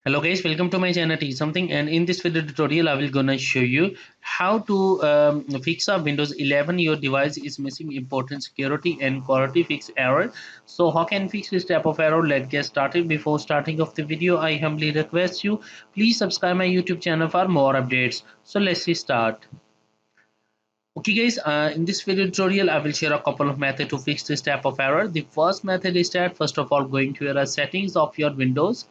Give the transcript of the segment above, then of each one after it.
Hello guys, welcome to my channel Teach Something, and in this video tutorial I will gonna show you how to fix a Windows 11 your device is missing important security and quality fix error. So how can fix this type of error? Let's get started. Before starting of the video, I humbly request you please subscribe my YouTube channel for more updates. So let's start. Okay guys, in this video tutorial I will share a couple of methods to fix this type of error. The first method is that first of all going to your settings of your Windows.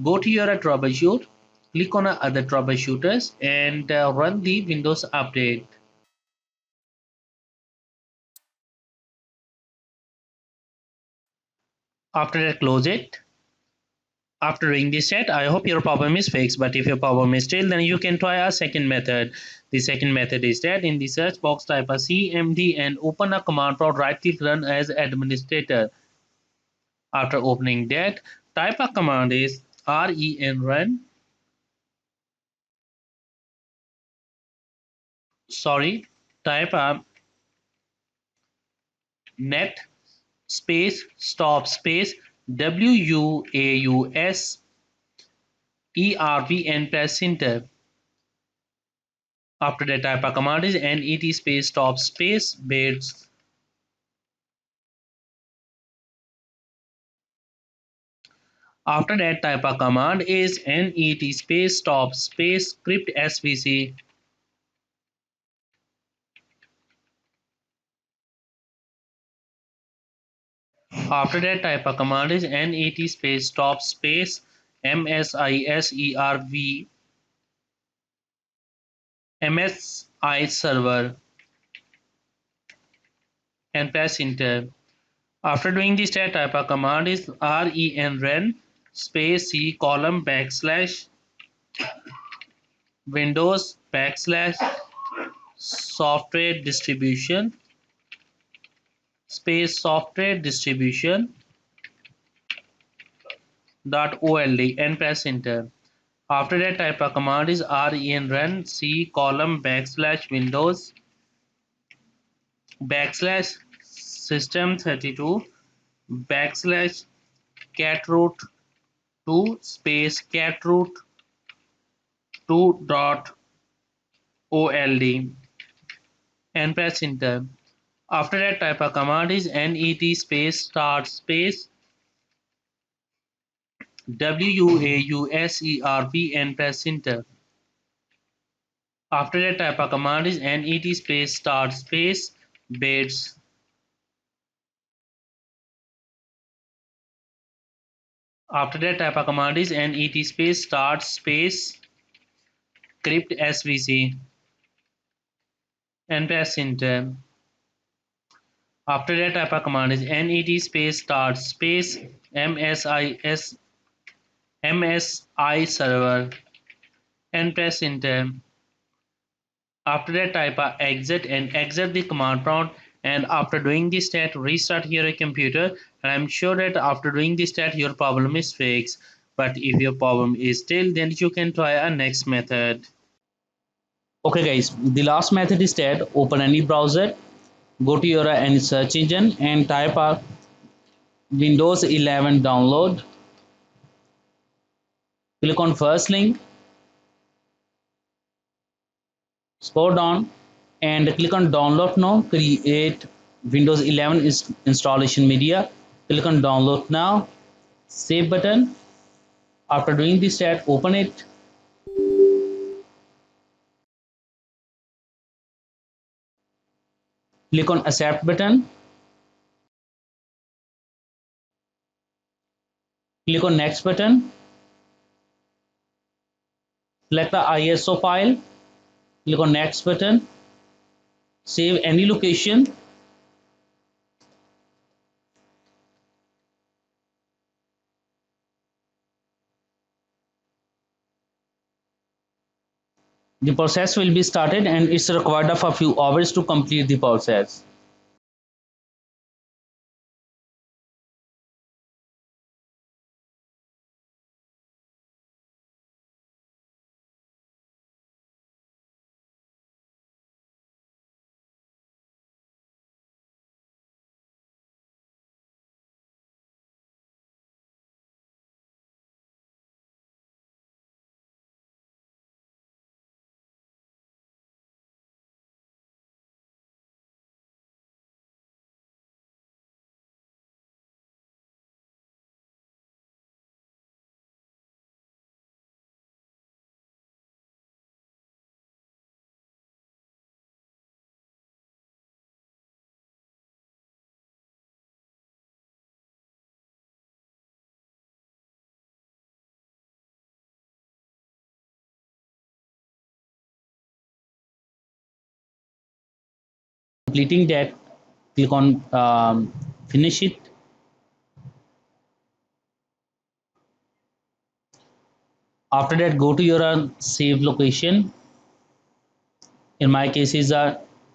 Go to your troubleshoot, click on other troubleshooters and run the Windows update. After that, close it. After doing this set, I hope your problem is fixed, but if your problem is still, then you can try a second method. The second method is that in the search box type a cmd and open a command prompt, right click run as administrator. After opening that, type a command is ren run, sorry, type a net space stop space WUAUS ERV and press enter. After that, type a command is NET space stop space beds. After that, type a command is NET space stop space script SVC. After that, type a command is NET space stop space MSISERV MSI server and press enter. After doing this, type a command is ren space C column backslash Windows backslash software distribution space software distribution .old and press enter. After that, type a command is ren C column backslash Windows backslash system32 backslash catroot 2 space catroot 2 dot old and press enter. After that, type a command is net space start space WUAUSERV and press enter. After that, type a command is net space start space beds. After that, type a command is net space start space crypt SVC and press enter. After that, type a command is net space start space MSI server and press enter. After that, type a exit and exit the command prompt, and after doing this step restart your computer, and I'm sure that after doing this step your problem is fixed. But if your problem is still, then you can try a next method. Okay guys, the last method is that open any browser, go to your any search engine and type a Windows 11 download. Click on first link, scroll down and click on download now. Create Windows 11 is installation media. Click on download now. Save button. After doing this step, open it. Click on accept button. Click on next button. Select the ISO file. Click on next button. Save any location. The process will be started and it's required of a few hours to complete the process. completing that, click on finish it. After that, go to your save location. In my case is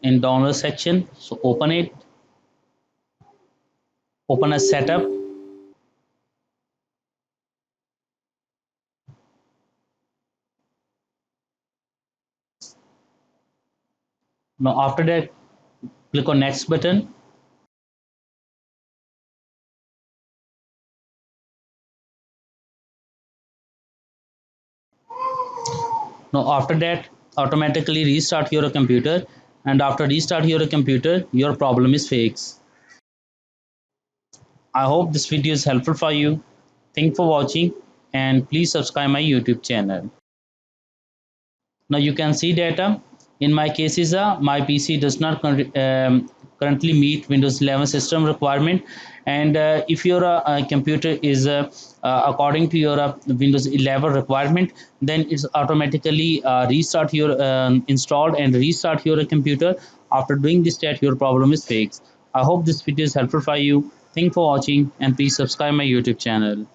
in download section, so open it, open a setup. Now after that, click on next button. Now after that, automatically restart your computer, and after restart your computer, your problem is fixed. I hope this video is helpful for you. Thank for watching, and please subscribe my YouTube channel. Now you can see that in my case is my PC does not currently meet Windows 11 system requirement, and if your computer is according to your Windows 11 requirement, then it's automatically restart your installed and restart your computer. After doing this step, your problem is fixed. I hope this video is helpful for you. Thank for watching, and please subscribe my YouTube channel.